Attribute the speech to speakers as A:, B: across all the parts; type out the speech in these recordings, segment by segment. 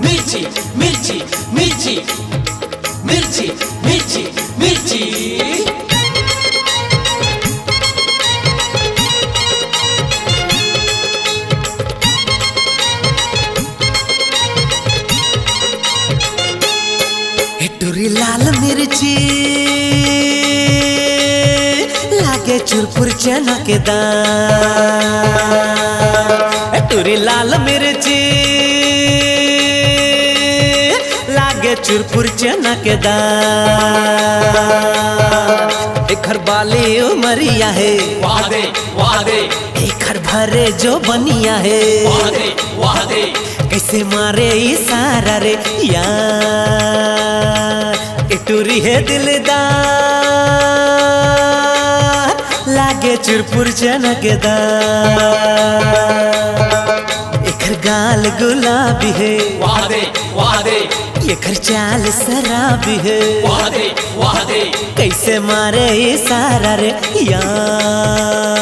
A: मिर्ची मिर्ची मिर्ची मिर्ची मिर्ची मिर्ची।
B: टुरी लाल मिर्ची लागे चुरपुर चनकदार। टुरी लाल मिर्ची लागे चुरपुर चनकदार। एखर बाली उमरिया है
A: वादे वादे,
B: एखर भरे जो बनिया है
A: वादे वादे,
B: कैसे मारे इशारा रे यार। टुरी है दिलदार लागे चुरपुर चनकदार। एखर गाल गुलाबी है
A: वादे वादे,
B: एखर चाल शराबी है
A: वादे वादे,
B: कैसे मारे इशारा रे यार।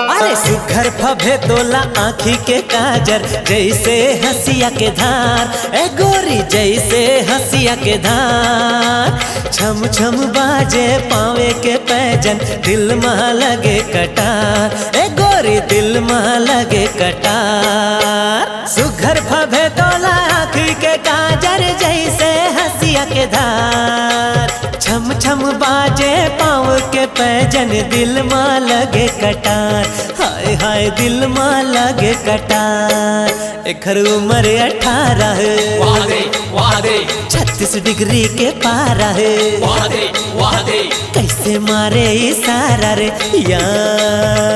B: हाय सुघर फभे तोला आँखी के काजर जैसे हंसिया के धार। ए गोरी जैसे हंसिया के धार। छम छम बाजे पावे के पैजन दिल में लगे कटार। ए गोरी दिल में लगे कटार। सुघर फभे तोला आँखी के काजर जैसे हंसिया के धार। छम छम बाजे पाँव के पैजन दिल में लगे कटार। हाय हाय दिल में लगे कटार। एखर उम्र 18 है
A: वादे वादे,
B: 36 डिग्री के पारा है
A: वादे वादे,
B: कैसे मारे इशारा रे यार।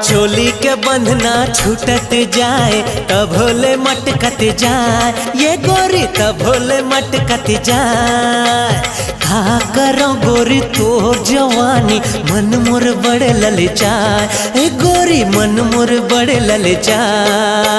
B: चोली के बंधना छूटत जाए तब भोले मटकत जाए। ये गोरी तब भोले मटकत जाए। का करो गोरी तोर जवानी मन मोर बड़े ललचाए। ए गोरी मन मोर बड़े ललचाए।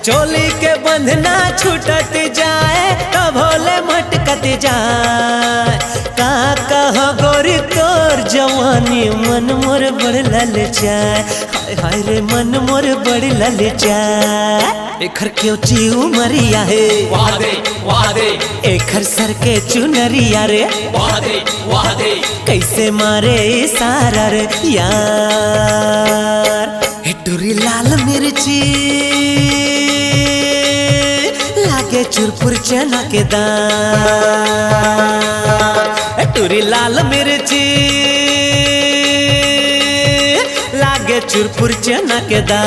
B: चोली के बंधना छूटत जाए तब भोले मटकत जाए। का कहो गोरी तोर जवानी मन मोर बड़े ललचाए। हाय हाय रे मन मोर बड़ी ललचाए। एखर क्योंची उमरिया है
A: वादे वादे,
B: एखर सर के चुनरिया रे
A: वादे वादे,
B: कैसे मारे इशारा रे यार। टुरी लाल मिर्ची लागे चुरपुर चनकदार। टुरी लाल मिर्ची लागे चुरपुर चनकदार।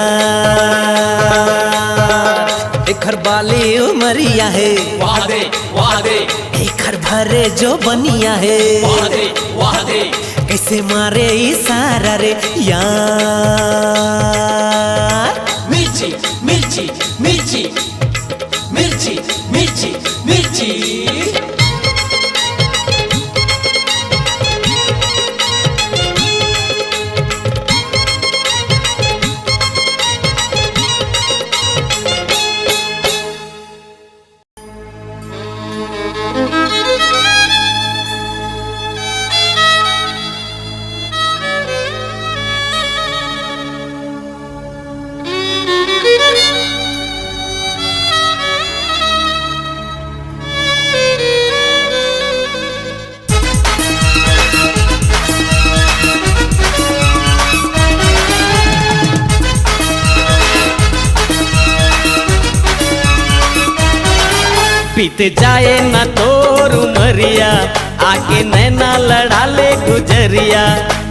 B: एखर बाली उमरिया है
A: वादे वादे,
B: एखर भरे जो बनिया है
A: वादे वादे,
B: कैसे मारे इशारा रे यार।
A: मिर्ची मिर्ची मिर्ची मिर्ची मिर्ची मिर्ची।
B: बीत जाए ना तोर उमरिया आके नैना लड़ा ले गुजरिया।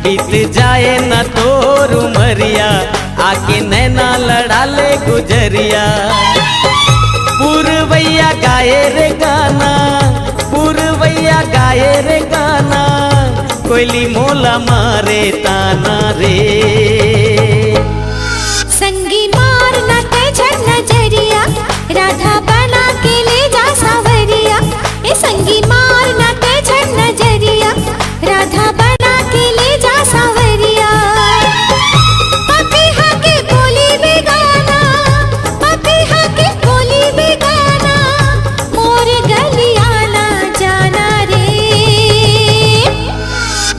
B: बीत जाए ना तोर उमरिया आके नैना लड़ा ले गुजरिया। पुरवैया गाए रे गाना, पुरवैया गाए रे गाना, कोयली मोला मारे ताना रे।
C: संगी मारना तेजन नजरिया, राधा बना के ले जा सावरिया। ए संगी मारना तेजन नजरिया, राधा बना के ले जा सावरिया। पपीहा के बोली भी गाना, पपीहा के बोली भी गाना, मोर गलिया ना जाना रे।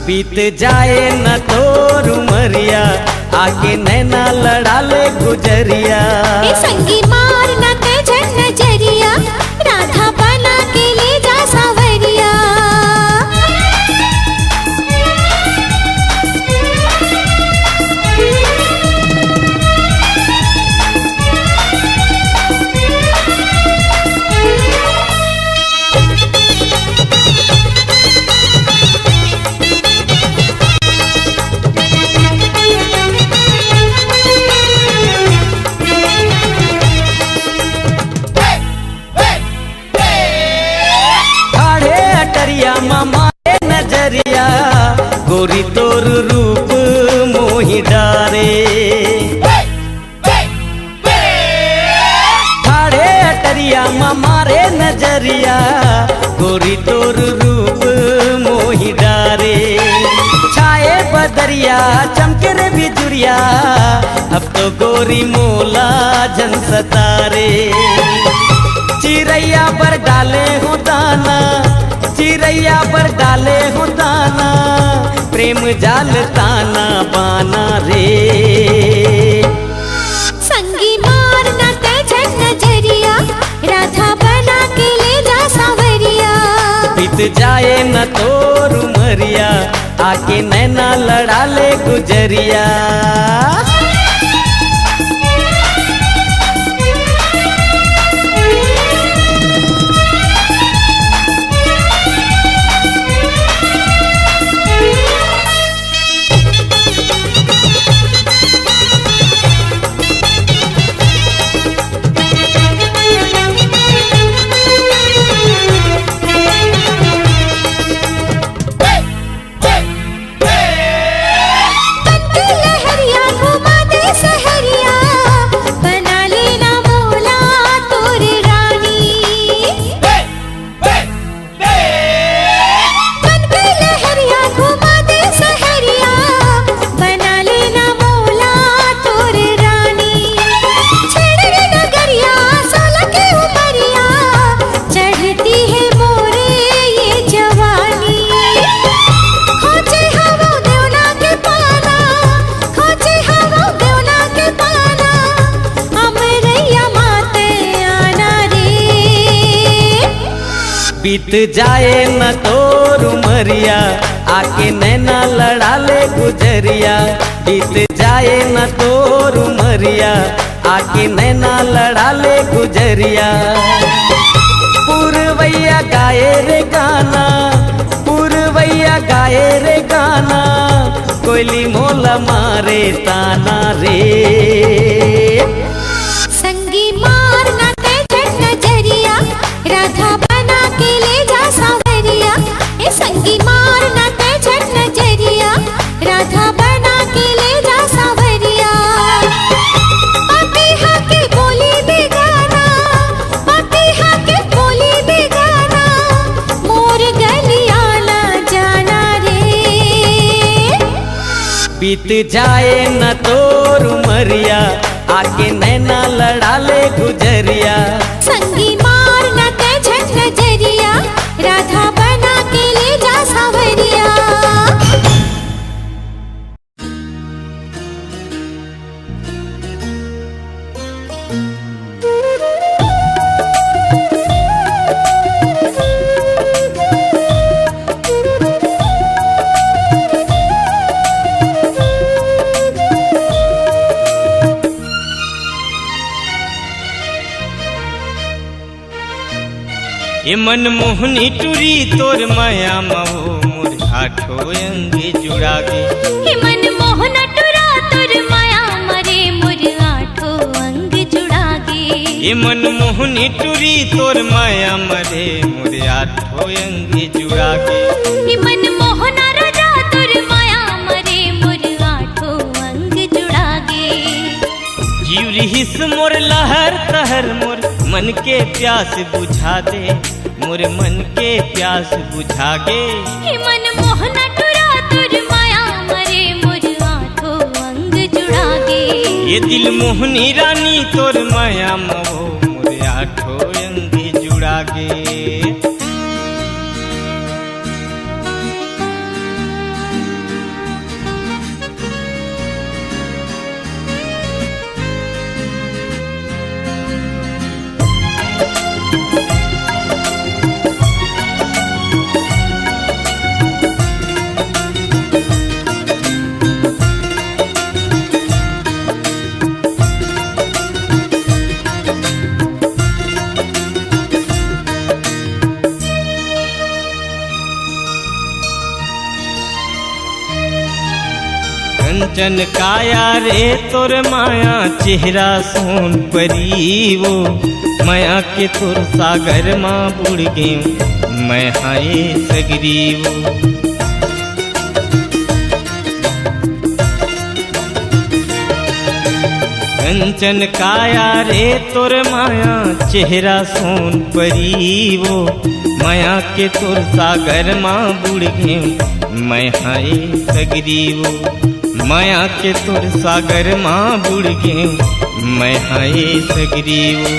B: बीत जाए न तोर उमरिया, आके नैना लड़ा ले गुजरिया।
C: ए संगी मारना तेजन नजरिया, राधा बना के ले जा सावरिया।
B: ठाड़े अटरिया मामारे नजरिया, गोरी तोर रूप मोहि डारे। ठाड़े अटरिया मामारे नजरिया, गोरी तोर रूप मोहि डारे। छाए बदरिया चमके रे बिजुरिया, अब तो गोरी मोला जन सतारे। चिरैया पर डाले हो दाना, चिरैया पर डाले हो दाना, प्रेम जाल ताना बाना रे।
C: संगी मारना तेजन नजरिया, राधा बना के ले जा सावरिया।
B: बीत जाए न तोर उमरिया, आके नैना लड़ा ले गुजरिया। बीत जाए न तोर उमरिया, आके नैना लड़ा ले गुजरिया। बीत जाए न तोर उमरिया, आके नैना लड़ा ले गुजरिया। पुरवैया गाए रे गाना, पुरवैया गाए रे गाना, कोयली मोला मारे ताना रे।
C: संगी मारना तेजन नजरिया, राधा बना के ले जा सावरिया। ए संगी मारना तेजन नजरिया, राधा बना के ले जा सावरिया। पपीहा के बोली भी गाना, पपीहा के बोली भी गाना, मोर गलिया ना जाना रे।
B: बीत जाए न तोर उमरिया, आके नैना लड़ा ले गुजरिया।
C: संगी मारना तेजन नजरिया, राधा बना के ले जा सावरिया।
D: ये मनमोहनी टूरी तोर माया महो मोर आठो अंगे जुड़ा गे।
C: हे मनमोहन टुरा तोर माया मरे मोर आठो अंग जुड़ा गे।
D: ये मनमोहनी टूरी तोर माया मरे मोरे आठो अंग जुड़ा गे।
C: ये मनमोहना राजा तोर माया मरे मोर आठो अंग जुड़ा गे।
D: जीव रहिस मोर लहर तहर मोर मन के प्यास बुझा दे, मोर मन के प्यास बुझा गे।
C: ये मनमोहना टूरा तोर माया मरे मोर आठो अंग जुड़ा गे।
D: ये दिल मोहनी रानी तोर माया मवो मोर आठो अंग जुड़ा गे। कंचन काया रे तोर माया चेहरा सोन परी वो, माया के तोर सागर माँ बुड़ गे मैं हाय सगरी वो। कंचन काया रे तोर माया चेहरा सोन परी वो, माया के तोर सागर माँ बुड़ गे मैं हाय सगरी वो। माया के तोर सागर माँ बुड़ गे मैं हाय सगरी वो।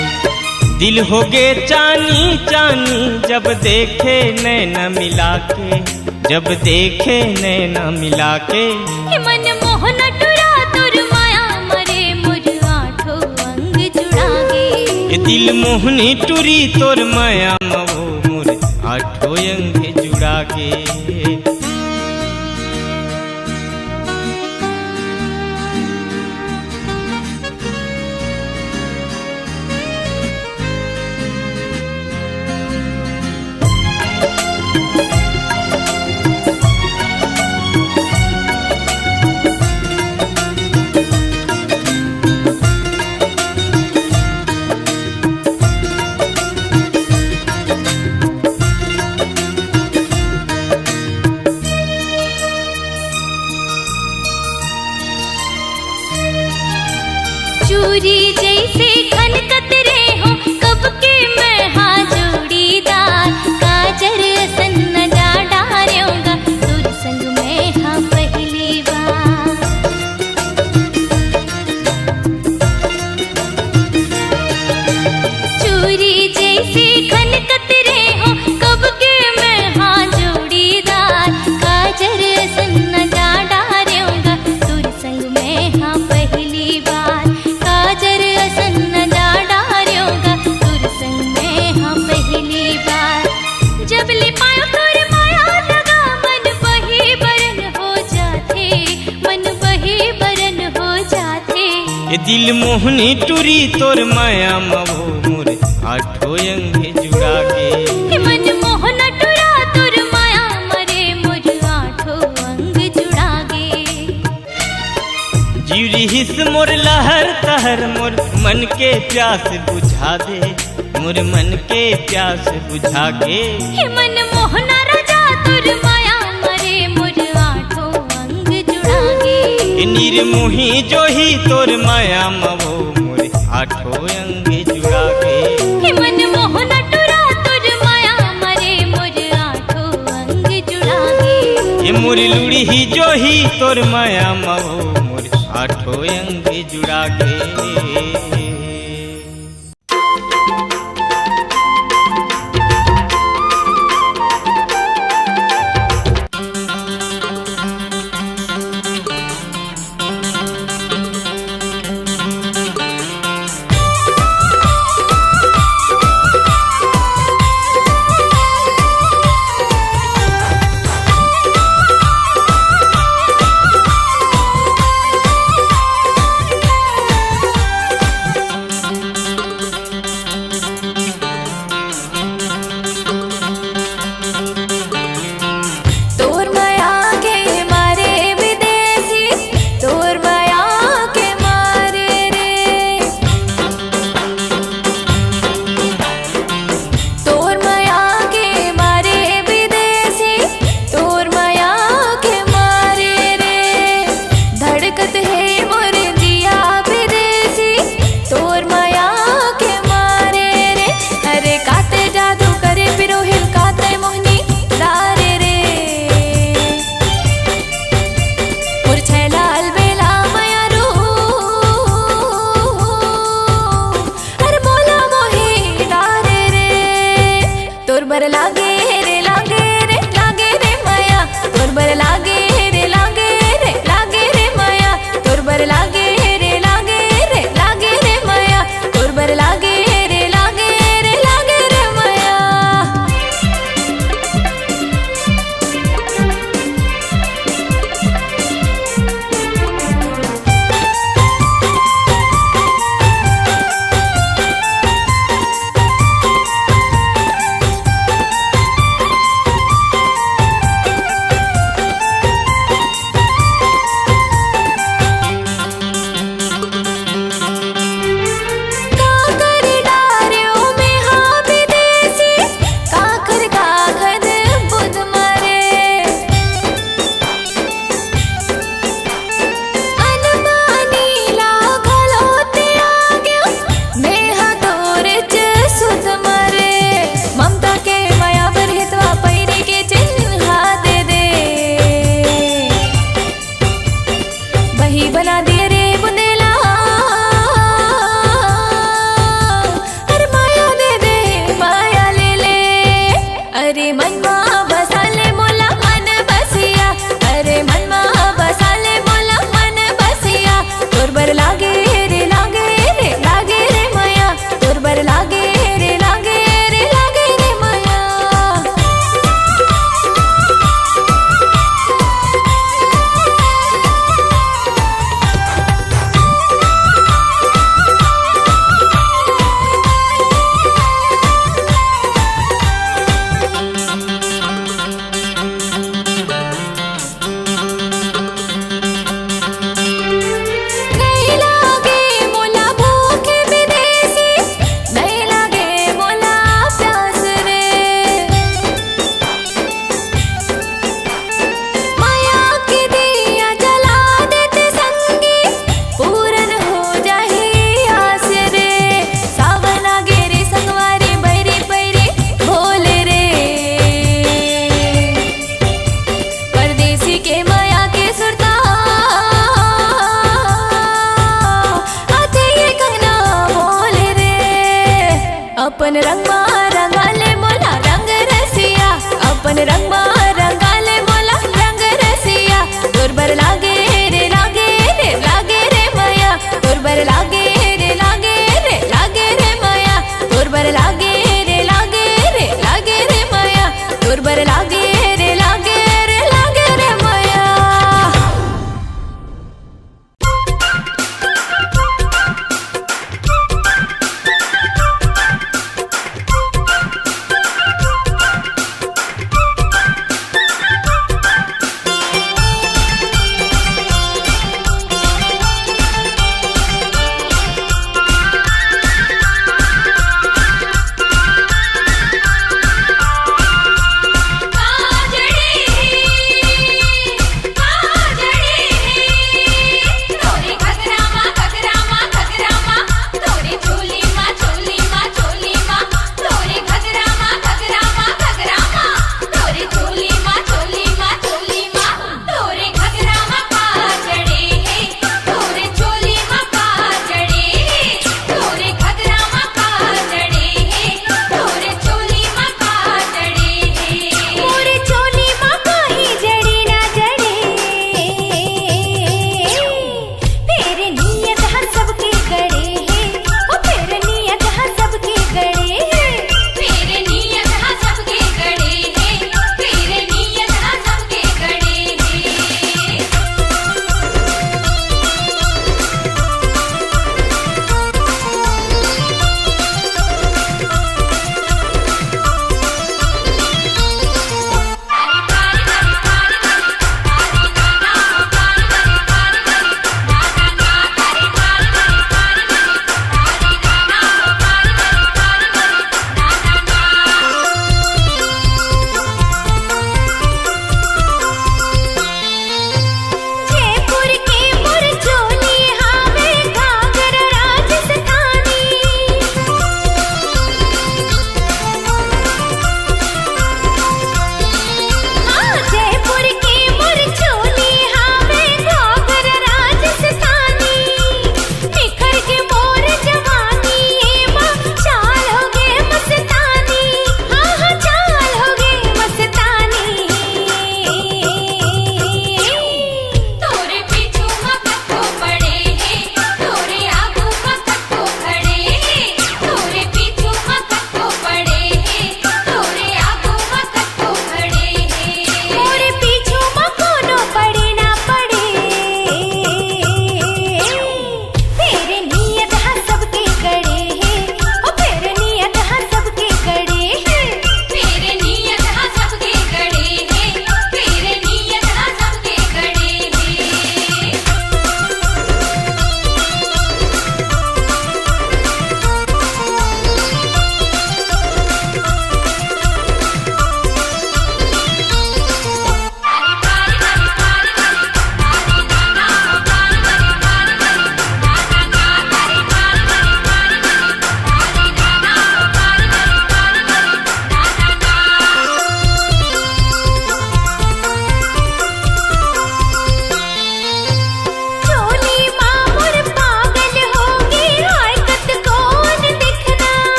D: दिल हो गे चानी चानी जब देखे नैना मिला के, जब देखे नैना मिला के।
C: ये मनमोहना टूरा तोर माया मरे मोर आठो अंग जुड़ा गे।
D: ये दिल मोहनी टूरी तोर माया मवो मोर आठो अंग जुड़ा गे।
C: चूरी जैसे खनकत रे हो कब के मैं हाँ जोड़ीदार। काजर सन न जा डार्योगा तुर संग में हाँ पहली बार। चूरी जैसे खनकत रे हो कब के मैं हाँ जोड़ीदार। काजर सन न जा डार्योगा तुर संग में हाँ पहली बार। काजर असन न जा डार्योगा तुर संग में हाँ पहली बार। जब ले पायो तोर माया लगा मन बही बरन हो जाते, मन बही बरन हो जाते।
D: ये दिल मोहनी टूरी तोर माया मवो मोर आठो अंग जुड़ा गे।
C: ये मनमोहना टूरा तोर माया मरे मोर आठो अंग जुड़ा गे।
D: जीव रहिस मोर लहर तहर मोर मन के प्यास बुझा दे, मोर मन के प्यास बुझा गे।
C: हे मनमोहना राजा तोर माया मरे मोर आठो अंग जुड़ा गे।
D: ये निर्मोही जो ही तोर माया मवो मोर आठो अंग जुड़ा गे।
C: हे मनमोहना टूरा तोर माया मरे मोर आठो अंग जुड़ा गे।
D: ये मोर लुड़ी ही जो ही तोर माया मवो मोर आठो अंग जुड़ा गे।
C: अपन रंगवा रंगाले मोला रंग रसिया, अपन रंगवा रंगाले मोला रंग रसिया। तोर बर लागे रे लागे रे लागे रे माया, तोर बर लागे रे लागे रे लागे रे माया, तोर बर लागे रे लागे रे लागे रे माया, तोर बर लागे रे लागे रे लागे रे माया।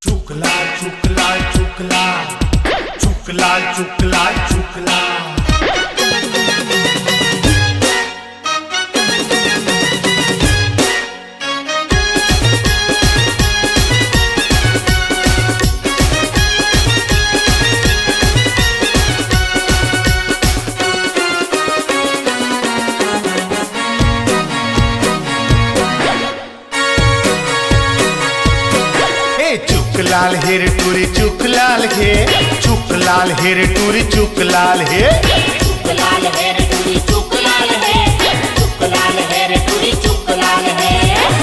E: चुकला चुकला चुकला चुकला लाल हेर टूरी चुक लाल हे, चुक लाल हेर टूरी चुक लाल हे।
F: चुक लाल है रे टूरी चुक लाल है, चुक लाल है रे टूरी चुक लाल है।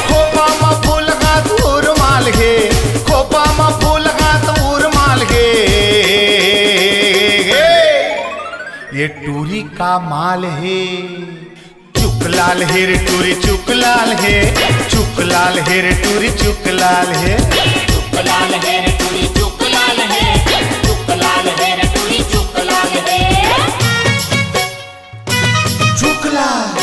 E: खोपा मा फूल का दूर माल हे, खोपा मा फूल का दूर माल हे। ये टूरी का माल है। चुक लाल हेर टूरी चुक लाल है, चुक लाल हेर टूरी चुक लाल है।
F: चुक लाल है रे टूरी चुक लाल है, चुक लाल है रे टूरी चुक लाल है।
E: चुक लाल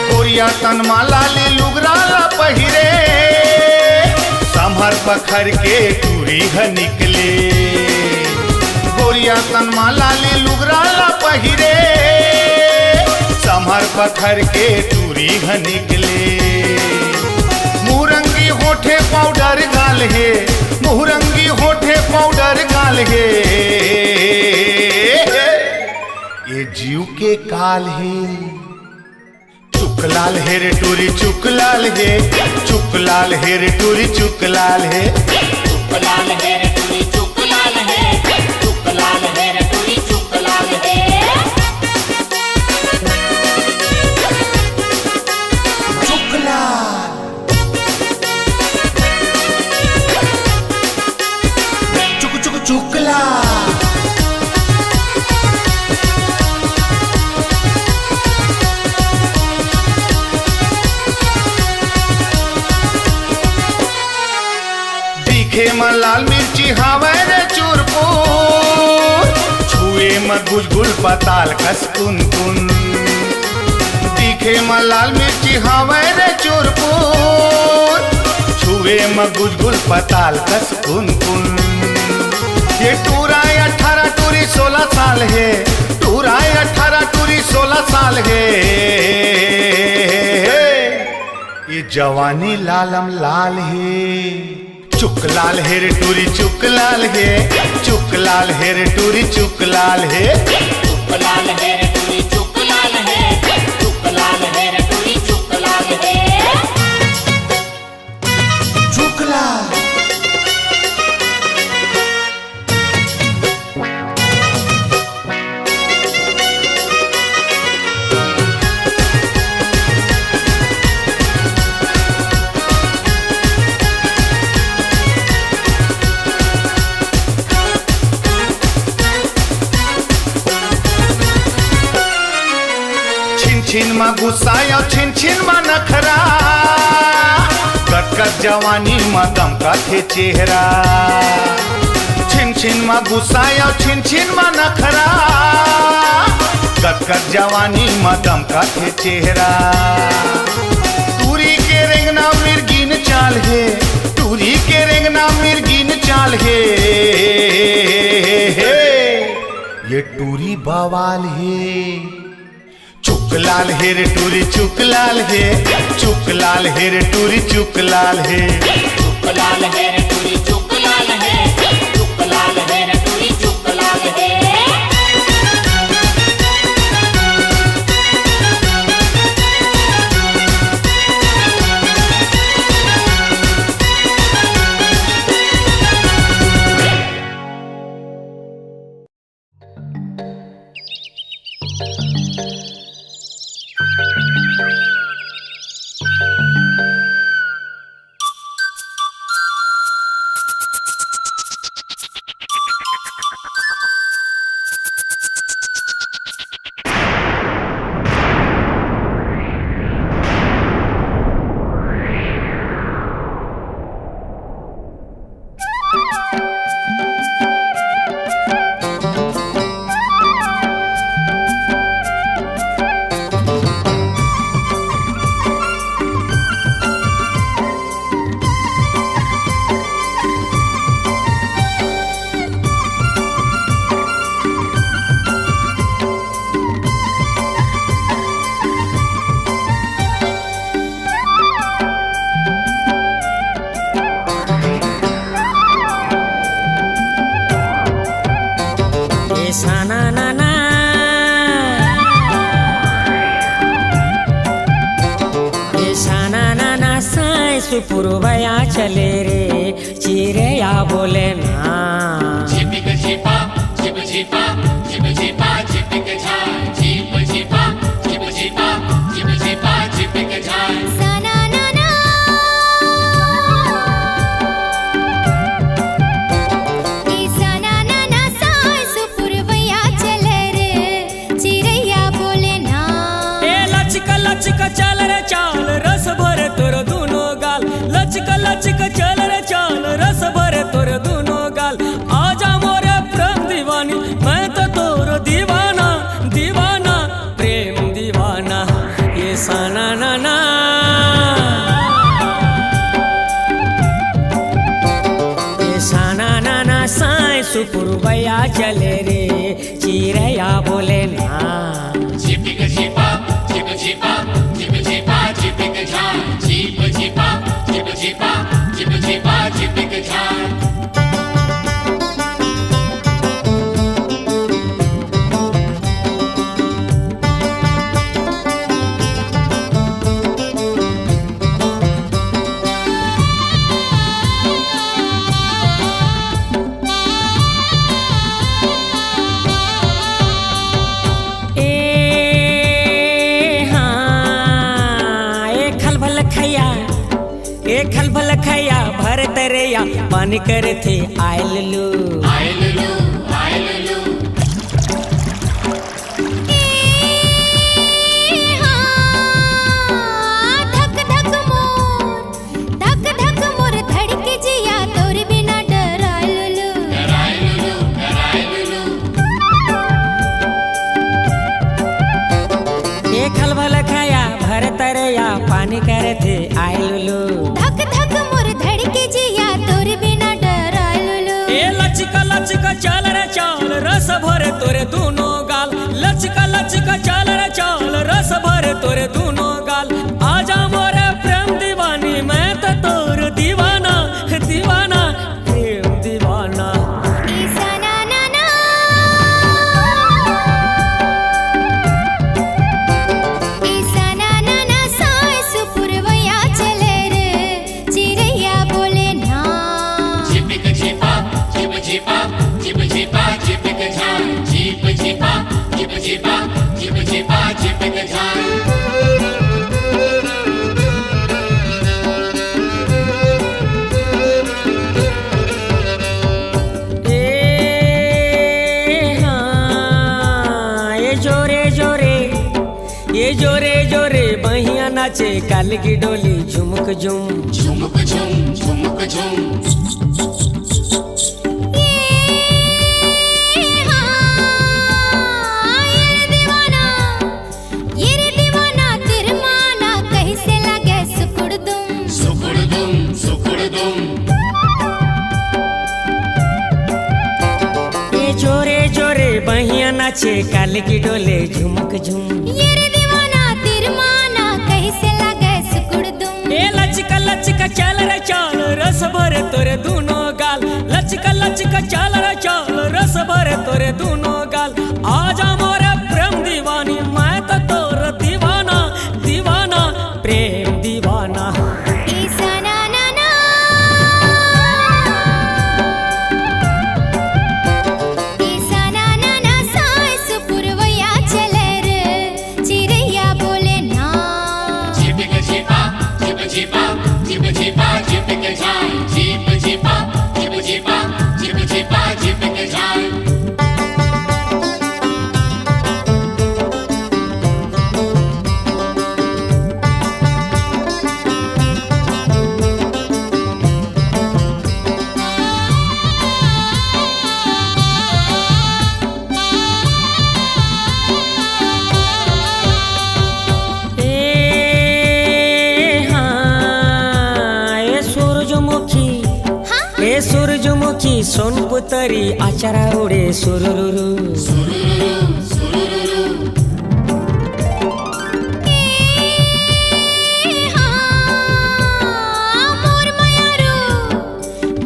E: गोरिया तन माला ले लुगराला पहिरे, संभर पखर के टूरी ह निकले। गोरिया तन माला ले लुगराला पहिरे, संभर पखर के टूरी ह निकले। मुरंगी होठे पाउडर गाल है, मुरंगी होठे पाउडर गाल है। ये जीव के काल है। चुक लाल हेर टूरी चुक लाल हे, चुक लाल हेर टूरी चुक लाल हे।
F: चुक लाल है रे टूरी चुक लाल है, चुक लाल है रे टूरी चुक लाल है।
E: चुक लाल चुक चुक चुक लाल दिखे में लाल मिर्ची हवे रे चूरपुर, छुए में गुलगुल पताल कस कुन कुन। दिखे में लाल मिर्ची हवे रे चूरपुर, छुए में गुलगुल पताल कस कुन कुन। ये टूरा 18 टूरी 16 साल है, टूरा 18 टूरी 16 साल है। ये जवानी लालम लाल है। चुक लाल हेर टूरी चुक लाल है, चुक लाल हेर टूरी चुक लाल है।
F: चुक लाल है रे टूरी चुक लाल है, चुक लाल है रे टूरी चुक लाल है।
E: चुक लाल छिन मा गुस्साया छिन छिन मा नखरा, कटकट जवानी मा दमका थे चेहरा। छिन छिन मा गुस्साया छिन छिन मा नखरा, कटकट जवानी मा दमका थे चेहरा। टूरी के रेंगना मिर्गिन चाल है, टूरी के रेंगना मिर्गिन चाल है। ये टूरी बवाल है। चुक लाल हेर टूरी चुक लाल है, चुक लाल हेर टूरी चुक लाल है।
F: चुक लाल है रे टूरी चुक लाल है, चुक लाल है रे टूरी चुक लाल है।
G: सुपुरवया चले रे चिड़ैया बोले ना।
F: झिपिक झिपा झिप झिपा झिप झिपा झिपिक झाय झिप झिपा झिप झिपा झिप झिपा झिपिक झाय
C: सा ना ना ना ए सा ना ना ना सा सुपुरवया चले रे चिड़ैया बोले ना।
G: ए लचक लचक चल रे चाल रस भरे तोर दूनो गाल। लचक लचक चल रे चाल रस भरे तोर दूनो गाल। आजा मोरे प्रेम दीवानी मैं तो तोर दीवाना दीवाना प्रेम दीवाना ये साना ना ना। ये साना ना ना साई सुपुरवया चले रे चिड़ैया बोले ना।
F: झिपिक झिपा झिप झिपा झिप झिपा झिपिक झाय झिप झिपा झिप झिपा झिप झिपा झिपिक झाय
G: ए खलबल खैया भर तरैया पानी करे थे आयल लू।
F: आयललू आयललू
C: धक धक मोर धड़के जिया तोर बिना डरायलू।
F: डरायललू डरायललू
G: ए खलबल खैया भर तरैया पानी करे थे आयल लू।
C: धक धक मोर धड़के जिया तोर बिना डरायलू।
G: ए लचका लचका चल रे चाल रस भरे तोरे दूनो गाल। लचका लचका चल रे चाल रस भरे तोरे दूनो गाल। आजा मोरे प्रेम दीवानी मैं तो तोर दीवाना दीवाना प्रेम दीवाना।
C: ए सा ना ना ना ए सा ना ना ना सा सुपुरवया चले रे चिड़ैया बोले ना।
F: झिपिक झिपा झिप झिपा झिप झिपा झिपिक झाय झिप झिपा झिप झिपा झिप झिपा झिपिक झाय
G: ये जोरे जोरे बहिया नाचे काल की डोली झुमक झुम।
F: झुमक झुम झुमक झुम
C: ये रे दीवाना तिरमाना कैसे लगे सुकुड़ दुम।
F: सुकुड़दुम सुकुड़दुम
G: ये जोरे जोरे बहिया नाचे काल की डोले झुमक झुम।
C: ये रे दीवाना तिरमाना कैसे लगे सुकुड़ दुम।
G: ए लचका लचका चल रे चाल रस भरे तोरे दूनो गाल। लचका लचका चल रे चाल रस भरे तोरे दूनो गाल। आजा मोरे प्रेम दीवानी मैं तो तोर दीवाना दीवाना प्रेम दीवाना।
C: ए सा ना ना ना ए सा ना ना ना सा सुपुरवया चले रे चिड़ैया बोले ना।
F: झिपिक झिपा झिप झिपा झिप झिपा झिपिक झाय झिप झिपा झिप झिपा झिप झिपा झिपिक झाय
G: ए सूरजमुखी सोनपुतरी आचारा उडे सुरुरुरु।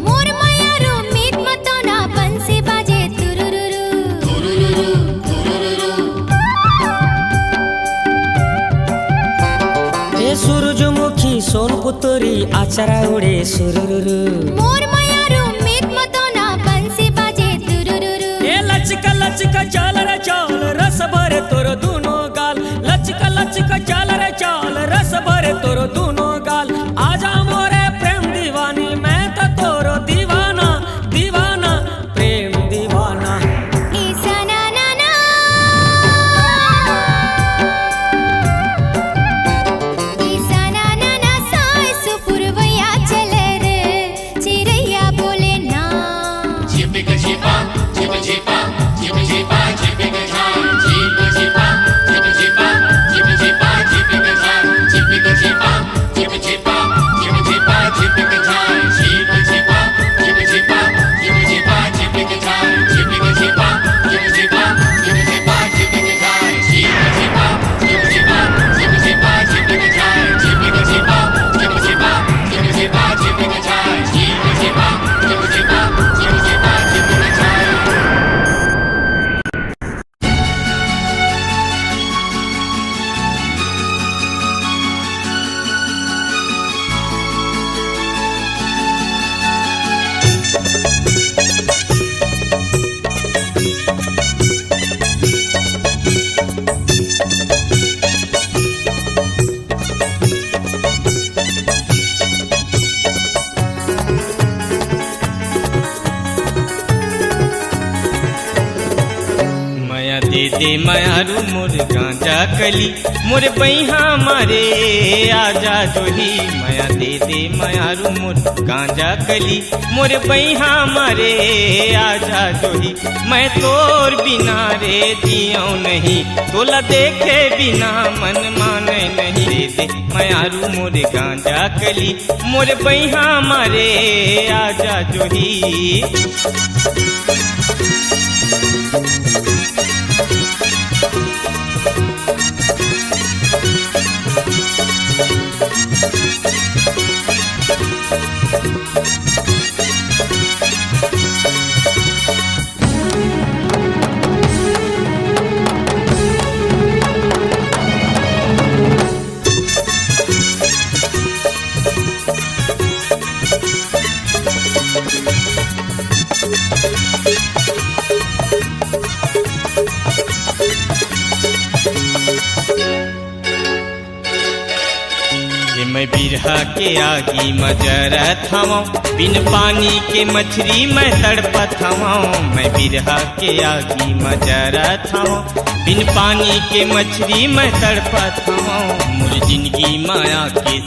C: मोर मयारो मीत मतोना बंसी बाजे तुरुरुरु।
G: ए सूरजमुखी सोनपुतरी आचरा उड़े सुरुरुरु
C: मोर मायारू मीत मदोना बंसी बाजे तुरुरुरु
G: ए लचका लचका चाल रे चाल रस भरे तोर दूनो गाल लचका लचका चाल रे चाल रस भरे तोर दूनो गाल आजा मोरे प्रेम दीवानी मैं तो तोरो दीवाना दीवाना प्रेम दीवाना
C: ऐसा ना ना ना ऐसा ना ना ना साय सुपुरवैया चले रे चिरैया बोले ना
F: Chipika chipa, chipa chipa, chipa chipa, chipika chai. Chipa chipa, chipa chipa, chipa chipa, chipika chai. Chipika chipa, chipa chipa, chipa chipa, chipika chai. Chipa chipa, chipa chipa, chipa chipa, chipika chai. Chipika chipa, chipa chipa, chipa chipa, chipika chai. Chipa chipa, chipa chipa, chipa chipa, chipika chai. Chipika chipa, chipa chipa, chipa chipa, chipika chai. Chipa chipa, chipa chipa, chipa chipa, chipika chai.
D: माया दे दे मायारू मोर गांजा कली मोर बैहा मारे आजा जोही माया दे दे मायारू मोर गांजा कली मोर बैहा मारे आजा जोही मैं तोर बिना रे जियो नहीं तोला देखे बिना मन माने नहीं दे दे मायारू मोर गांजा कली मोर बैहा मारे आजा जोही ये मैं बिरहा के आगी मजरत हूँ बिन पानी के मछली मैं तड़पत हूँ मैं बिरहा के आगी मजरत हूँ बिन पानी के मछली मैं तड़पत हूँ मुर जिंदगी माया के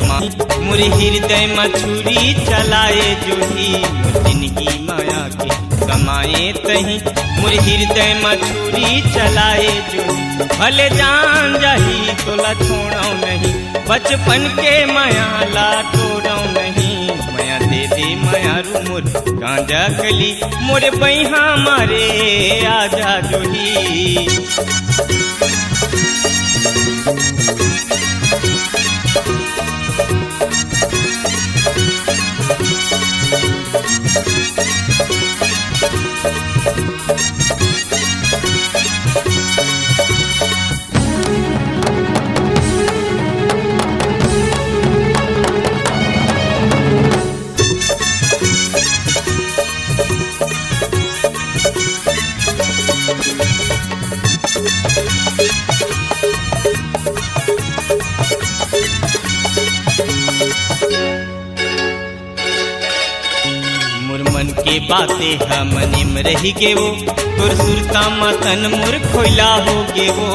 D: मुर हृदय मछुरी चलाए जोही मुर जिंदगी माया के कमाए तही मुर हृदय मछुरी चलाए जोही भले जान जाही तोला छोड़ो नहीं बचपन के माया ला तोड़ो नहीं माया दे दे मायारू मोर गांजा कली मोर बैहा मारे आजा जोही मन के बातें हम मनिम रही गे वो तुर सुरता मतन मुर खोला हो गे वो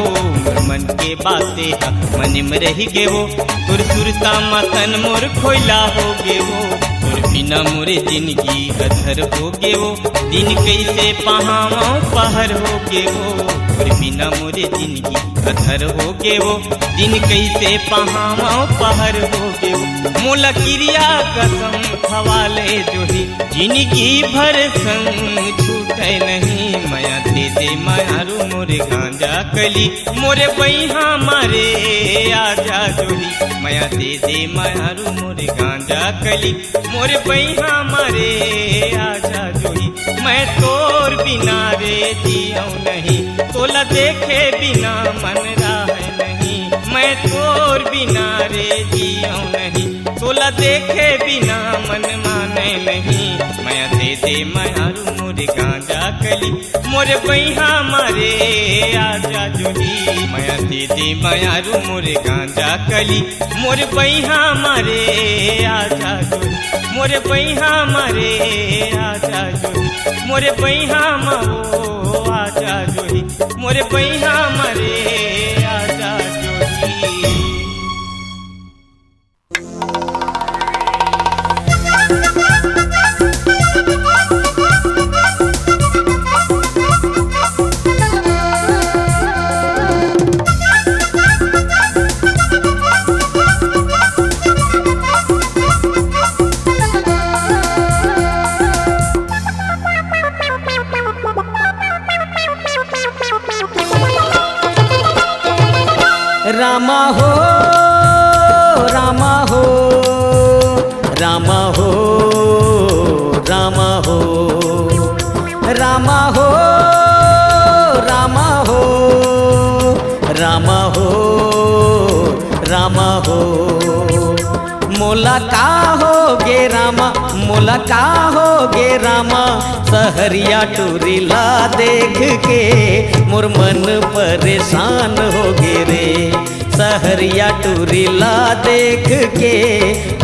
D: मोर मन के बातें हम मनिम रही गे वो तुर सुरता मतन मुर खोला हो गे वो तुर बिना मुरे जिंदगी अधर हो गे वो दिन कैसे पहावा पहर हो गे वो तुर बिना मुरे जिंदगी अधर हो गे वो दिन कैसे पहावा पहर हो गे वो मोला क्रिया कसम खवाले जोही जिंदगी भर संग छूटे नहीं माया दे दे मायारू मोरे गांजा कली मोरे बैहा मारे आजा जोही माया दे दे मायारू मोरे गांजा कली मोरे बैहा मारे आजा जोही मैं तोर बिना रे जियो नहीं तोला देखे बिना मन राह नहीं मैं तोर बिना रे जियो नहीं, तोला देखे बिना मन माने नहीं। माया दे दे मायारू मोरे गांजा कली, मोरे बैहा मारे आजा जोही। माया दे दे मायारू मोरे गांजा कली, मोरे बैहा मारे आजा जोही। मोरे बैहा मारे आजा जोही, मोरे बैहा माओ आजा जोही, मोरे बैहा मारे आजा जोही।
B: रामा हो रामा हो रामा हो रामा हो रामा हो रामा हो रामा हो रामा हो। मोला का हो गे रामा, मोला का हो गे रामा, सहरिया टूरिला देख के मोर मन परेशान हो गे रे। सहरिया टूरिला देख के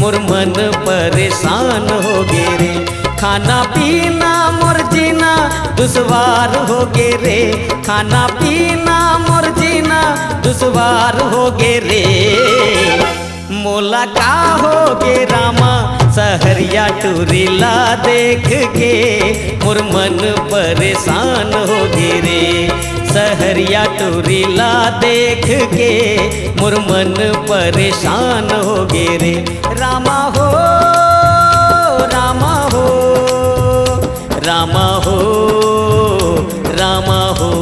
B: मोर मन परेशान हो गे रे। खाना पीना मोर जीना दुश्वार हो गे रे, खाना पीना मोर जीना दुश्वार हो गे रे। मोला का हो गे रामा, सहरिया टूरिला देख के मोर मन परेशान हो गे रे। सहरिया टूरिला देख के मोर मन परेशान हो गे रे। रामा हो रामा हो रामा हो रामा हो।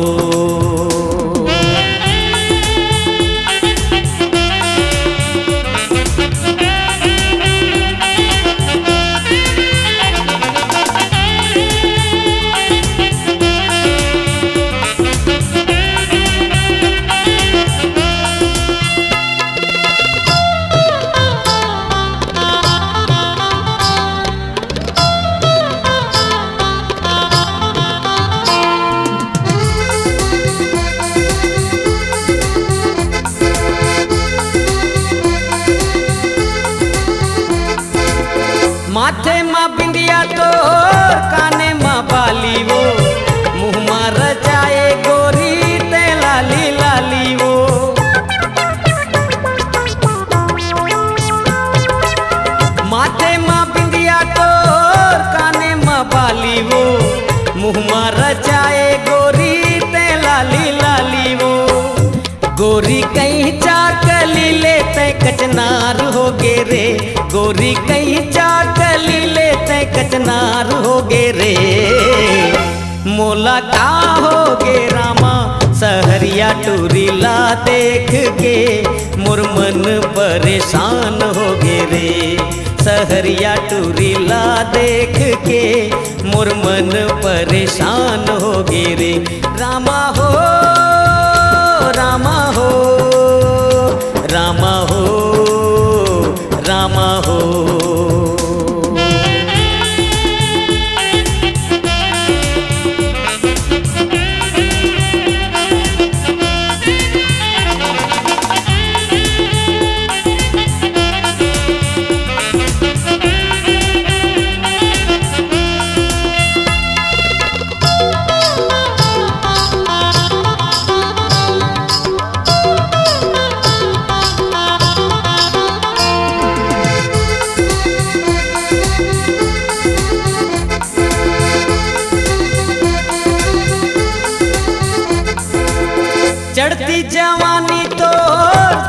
B: माथे माँ बिंदिया तोर, काने माँ बाली वो, मुँह माँ रचाए गोरी ते लाली लाली वो। माथे माँ बिंदिया तोर, काने माँ बाली वो, मुँह माँ रचाए गोरी ते लाली लाली वो। गोरी कहीं चाकली लेते कचनार हो गे रे, गोरी कहीं चाकली लेते कचनार हो गे रे। मोला का हो गे रामा, सहरिया टूरिला देख के मोर मन परेशान हो गे रे। सहरिया टूरिला देख के मोर मन परेशान हो गे रे। रामा हो रामा हो रामा हो रामा हो। चढ़ती जवानी तो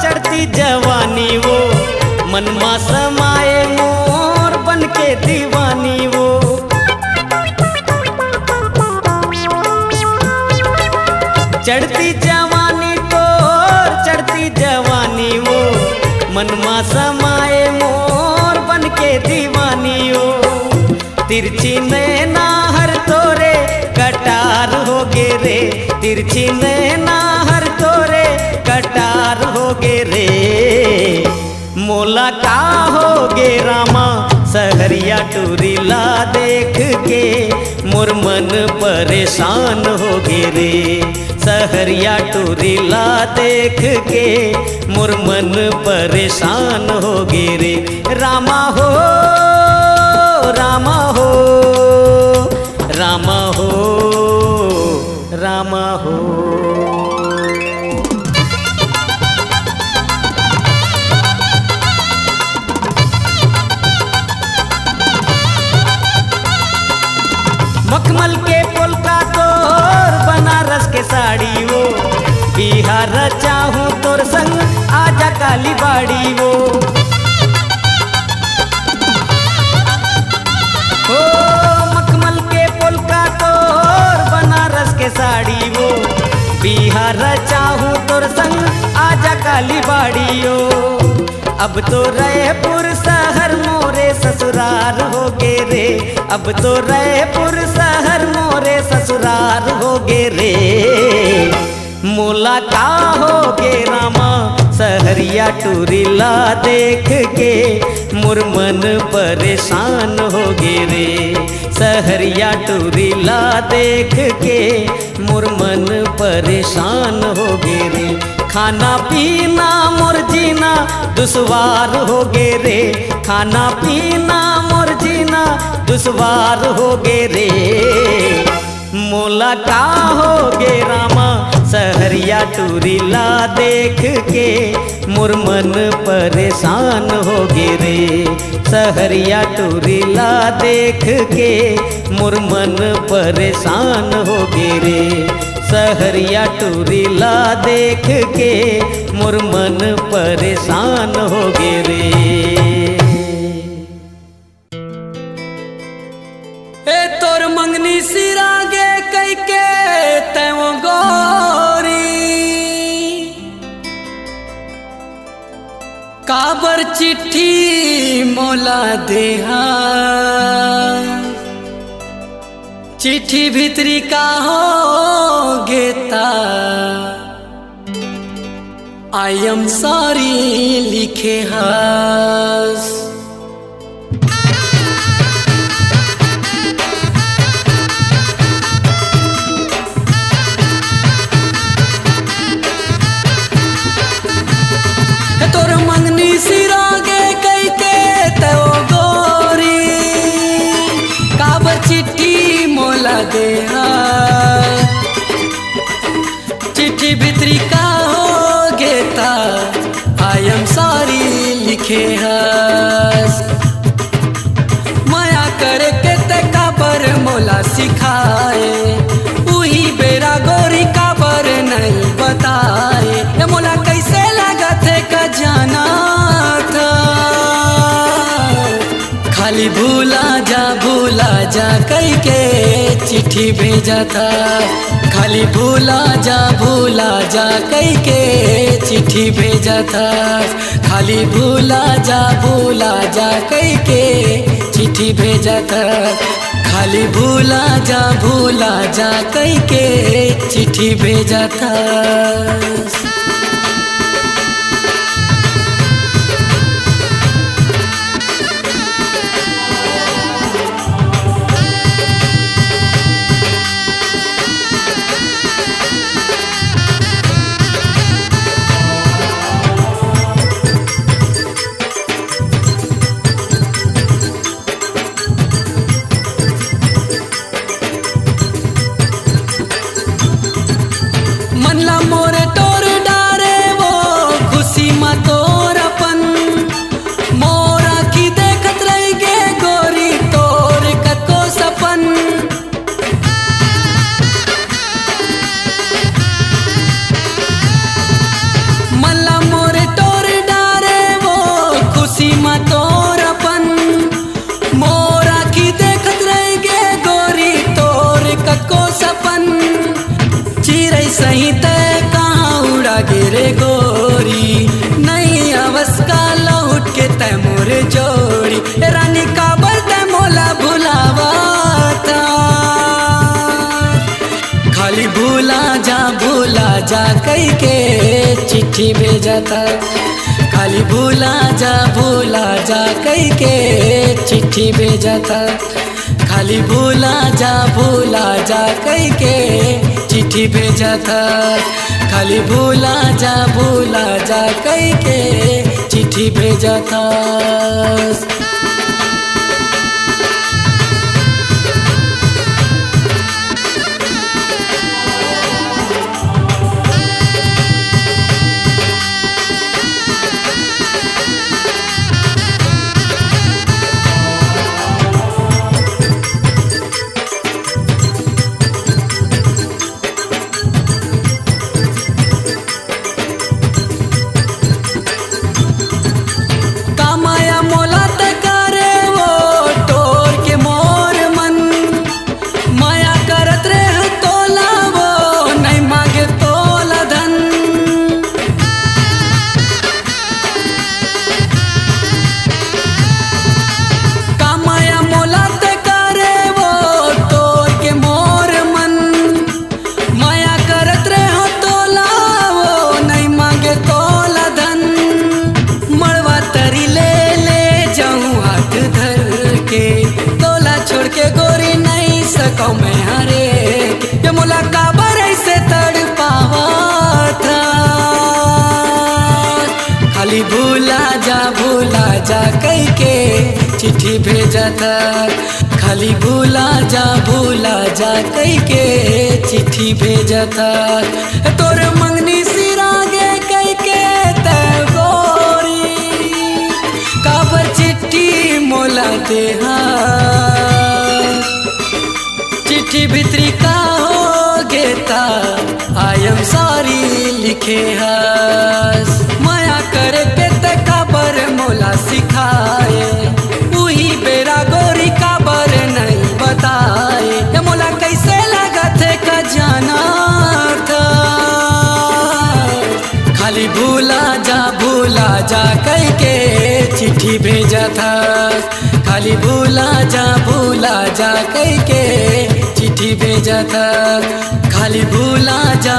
B: चढ़ती जवानी वो, मनमा समाए मोर बन के दीवानी वो। चढ़ती जवानी तो चढ़ती जवानी वो, मनमा समाए मोर बन के दीवानी वो। तिरछी नैना हर तोरे कटार हो गे रे, तिरछी नैना हर तोरे कटार हो होगे रे, मोला का होगे रामा सहरिया टूरीला देख के मोर मन परेशान होगे रे, सहरिया टूरीला देख के मोर मन परेशान होगे रे। रामा हो रामा हो रामा हो रामा हो। मखमल के पोलका तोर बनारस के साड़ी वो, बिहार चाहूँ तोर संग आजा काली बाड़ी वो। ओ मखमल के पोलका तोर बनारस के साड़ी वो, बिहार चाहूँ तोर संग आजा काली बाड़ी वो। अब तो रायपुर शहर मोरे ससुराल होगे रे, अब तो रायपुर शहर मोरे ससुराल होगे रे, मोला का होगे रामा सहरिया टूरीला देख के मोर मन परेशान होगे रे, सहरिया टूरीला देख के मोर मन परेशान होगे रे। खाना पीना मोर जीना दुश्वार होगे रे, खाना पीना मोर जीना दुश्वार होगे रे, मोला का होगे रामा सहरिया टूरीला देख के मोर मन परेशान होगे रे, सहरिया टूरीला देख के मोर मन परेशान होगे रे, सहरिया टूरीला देख के मोर मन परेशान होगे रे।
G: ए तोर मंगनी सिरागे कई के तेवो गोरी, काबर चिट्ठी मोला देहा, चिट्ठी भीतरी का हो गेता, आई एम सॉरी लिखे हस। तोर मंगनी सिरागे कई के तो गोरी, काबर चिट्ठी मोला देहा, चिट्ठी भीतरी का हो गेता, आई एम सॉरी लिखे हस। माया करे के ते काबर मोला सिखाए, उही बेरा गोरी काबर नहीं बताए, ये मोला कैसे लागत है का जाना था, खाली भूला जा कई के चिट्ठी भेजा था, खाली भूला जा कई के चिट्ठी भेजा था, खाली भूला जा कई के चिट्ठी भेजा था, खाली भूला जा कई के चिट्ठी भेजा था। मनला मोरे तोर डारे वो खुशी मा तोर अपन, मोरा की देखत रह गे गोरी तोर कतो सपन। मनला मोरे तोर डारे वो खुशी मा तोर अपन, मोरा की देखत रह गे गोरी तोर कतो सपन। चिरई सही तय कहाँ उड़ा गिरे गोरी, नहीं अवस का लौट के तय मोरे जोड़ी, रानी काबर तय मोला भुलावा था, खाली भूला जा
H: कई के चिट्ठी भेजा था। खाली भूला जा कई के चिट्ठी भेजा था। खाली भूला जा कई के चिट्ठी भेजा था। खाली भूला जा कई के चिट्ठी भेजा था। कामाया मोला तकारे वो तोर के मोर मन। माया करत रे तोला वो नहीं मांगे तोला धन। कामाया मोला तकारे वो तोर के मोर मन। माया करत रे तोला वो नहीं मांगे तोला धन। मड़वा तरी ले जाऊं हाथ धर के। तोला छोड़ के गोरी नहीं सकूं मैं हरे। ये मुलाकात ऐसे तड़ पावा था। खाली भूला जा कई के चिट्ठी भेजा था। खाली भूला जा कई के चिट्ठी भेजा था। तोरे मंगनी सिरागे कई के तय गोरी काबर चिट्ठी मोला देहा। चिट्ठी भितरी का हो गेता आई एम सॉरी लिखे हस। माया करे के ते काबर मोला सिखाए। वही बेरा गोरी काबर नहीं बताए। ये मोला कैसे लगा थे का जाना था। खाली भूला जा कई के चिट्ठी भेजा था। खाली भूला जा कई के चिट्ठी भेजा था। खाली भूला जा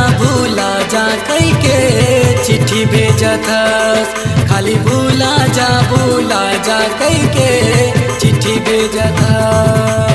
H: कई के चिट्ठी भेजा था। खाली भूला जा कई के चिट्ठी भेजा था।